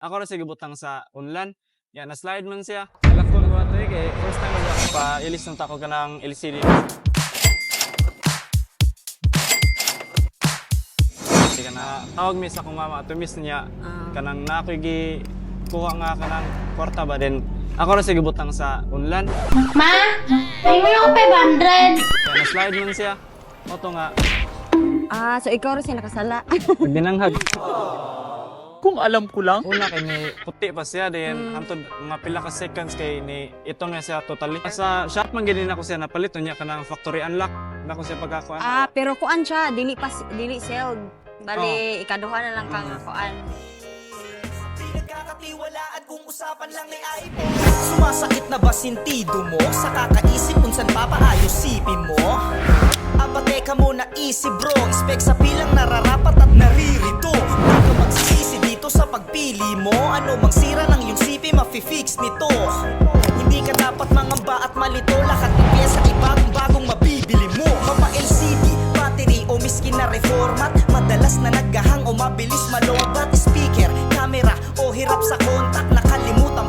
Ako ra sige butang sa unlan. Ya na slide man siya. Lakon ko ato kay first time man ako pa ilis ng tako kanang LCD. Sige na tawag mi sa akong mama to miss niya kanang na ako gi kuha nga kanang kwarta ba din. Ako ra sige butang sa unlan. Ma, tingin mo yung 500. Ya na slide man siya. Oto nga So ikaw rin siya nakasala. binanghag. Kung alam ko lang. Una kay ni puti pa siya din hantod mga pila ka seconds kay ni ito nga siya totally. Sa shop man gid ako siya napalit niya kanang factory unlock. Nako siya pagkakuan. Pero kuan siya, dili sealed. Bali, ikaduha na lang kang kuan. Nagkakatiwalaan kung usapan lang ni iPhone. Sumasakit na ba sintido mo? Sa kakaisip kung saan papaayos sipin mo? Teka muna easy bro, expect sa pilang nararapat at naririto. Huwag ka magsisisi dito sa pagpili mo. Ano mang sira ng iyong sipi, mafi-fix nito. Hindi ka dapat mangamba at malito. Lahat ng pyesa ay bagong mabibili mo. Mapa LCD, battery o miskin na reformat. Madalas na naggahang o mabilis malobat. Speaker, camera o hirap sa kontak. Nakalimutan